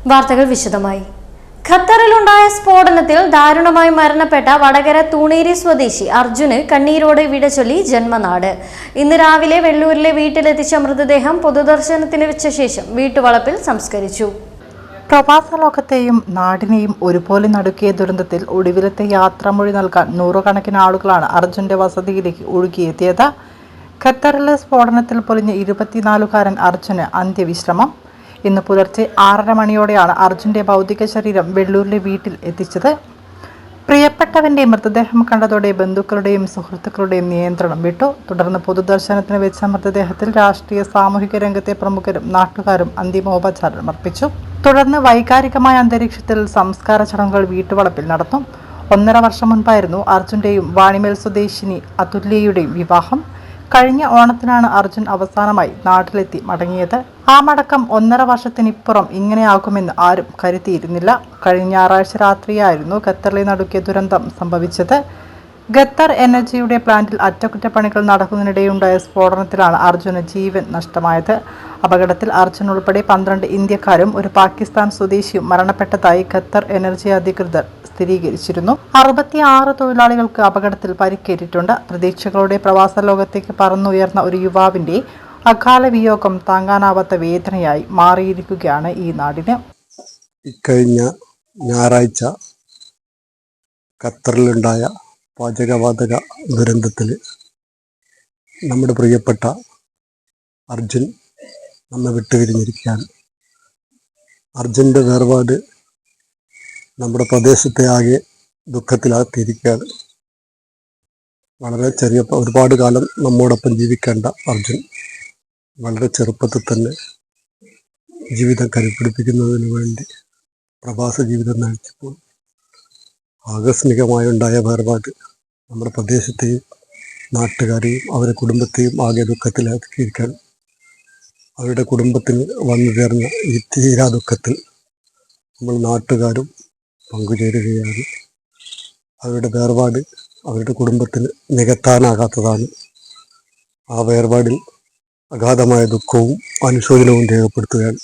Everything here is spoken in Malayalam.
വാർത്തകൾ വിശദമായി. ഖത്തറിലുണ്ടായ സ്ഫോടനത്തിൽ ദാരുണമായി മരണപ്പെട്ട വടകര തൂണേരി സ്വദേശി അർജുന് കണ്ണീരോടെ വിടചൊല്ലി ജന്മനാട്. ഇന്ന് രാവിലെ വെള്ളൂരിലെ വീട്ടിലെത്തിച്ച മൃതദേഹം പൊതുദർശനത്തിന് വെച്ച ശേഷം വീട്ടുവളപ്പിൽ സംസ്കരിച്ചു. പ്രവാസ ലോകത്തെയും നാടിനെയും ഒരുപോലെ നടുക്കിയ ദുരന്തത്തിൽ ഒടുവിലത്തെ യാത്രാമൊഴി നൽകാൻ നൂറുകണക്കിന് ആളുകളാണ് അർജുന്റെ വസതിയിലേക്ക് ഒഴുകിയെത്തിയത്. ഖത്തറിലെ സ്ഫോടനത്തിൽ പൊലിഞ്ഞ 24-കാരൻ അർജുന് അന്ത്യവിശ്രമം. ഇന്ന് പുലർച്ചെ 6:30 മണിയോടെയാണ് അർജുന്റെ ഭൗതിക ശരീരം വെള്ളൂരിലെ വീട്ടിൽ എത്തിച്ചത്. പ്രിയപ്പെട്ടവന്റെ മൃതദേഹം കണ്ടതോടെ ബന്ധുക്കളുടെയും സുഹൃത്തുക്കളുടെയും നിയന്ത്രണം വിട്ടു. തുടർന്ന് പൊതുദർശനത്തിന് വെച്ച മൃതദേഹത്തിൽ രാഷ്ട്രീയ സാമൂഹിക രംഗത്തെ പ്രമുഖരും നാട്ടുകാരും അന്തിമോപചാരം അർപ്പിച്ചു. തുടർന്ന് വൈകാരികമായ അന്തരീക്ഷത്തിൽ സംസ്കാര ചടങ്ങുകൾ വീട്ടുവളപ്പിൽ നടന്നു. 1.5 വർഷം മുൻപായിരുന്നു അർജുന്റെയും വാണിമേൽ സ്വദേശിനി അതുല്യയുടെയും വിവാഹം. കഴിഞ്ഞ ഓണത്തിനാണ് അർജുൻ അവസാനമായി നാട്ടിലെത്തി മടങ്ങിയത്. ആ മടക്കം 1.5 വർഷത്തിനിപ്പുറം ഇങ്ങനെയാകുമെന്ന് ആരും കരുതിയിരുന്നില്ല. കഴിഞ്ഞ ഞായറാഴ്ച രാത്രിയായിരുന്നു ഖത്തറിലെ നടുക്കിയ ദുരന്തം സംഭവിച്ചത്. ഖത്തർ എനർജിയുടെ പ്ലാന്റിൽ അറ്റകുറ്റപ്പണികൾ നടക്കുന്നതിനിടെയുണ്ടായ സ്ഫോടനത്തിലാണ് അർജുന് ജീവൻ നഷ്ടമായത്. അപകടത്തിൽ അർജുൻ ഉൾപ്പെടെ 12 ഇന്ത്യക്കാരും ഒരു പാകിസ്ഥാൻ സ്വദേശിയും മരണപ്പെട്ടതായി ഖത്തർ എനർജി അധികൃതർ സ്ഥിരീകരിച്ചിരുന്നു. 66 തൊഴിലാളികൾക്ക് അപകടത്തിൽ പരിക്കേറ്റിട്ടുണ്ട്. പ്രതീക്ഷകളുടെ പ്രവാസ ലോകത്തേക്ക് പറന്നുയർന്ന ഒരു യുവാവിന്റെ അകാല വിയോഗം താങ്ങാനാവാത്ത വേദനയായി മാറിയിരിക്കുകയാണ് ഈ നാടിന്. ഇക്കഴിഞ്ഞ ഞായറാഴ്ച ഖത്തറിലുണ്ടായ പാചകവാതക ദുരന്തത്തിൽ നമ്മുടെ പ്രിയപ്പെട്ട അർജുൻ നമ്മെ വിട്ടുപിരിഞ്ഞിരിക്കുകയാണ്. അർജുൻ്റെ വേർപാട് നമ്മുടെ പ്രദേശത്തെ ആകെ ദുഃഖത്തിലാക്കിയിരിക്കുകയാണ്. വളരെ ഒരുപാട് കാലം നമ്മോടൊപ്പം ജീവിക്കേണ്ട അർജുൻ വളരെ ചെറുപ്പത്തിൽ തന്നെ ജീവിതം കരുപിടിപ്പിക്കുന്നതിന് വേണ്ടി പ്രവാസ ജീവിതം നയിച്ചപ്പോൾ ആകസ്മികമായുണ്ടായ വേർപാട് നമ്മുടെ പ്രദേശത്തെയും നാട്ടുകാരെയും അവരുടെ കുടുംബത്തെയും ആകെ ദുഃഖത്തിലാക്കിയിരിക്കുകയാണ്. അവരുടെ കുടുംബത്തിന് വന്നു ചേർന്ന ഈ തീരാ ദുഃഖത്തിൽ നമ്മൾ നാട്ടുകാരും പങ്കുചേരുകയാണ്. അവരുടെ വേർപാട് അവരുടെ കുടുംബത്തിന് നികത്താനാകാത്തതാണ്. ആ വേർപാടിൽ അഗാധമായ ദുഃഖവും അനുശോചനവും രേഖപ്പെടുത്തുകയാണ്.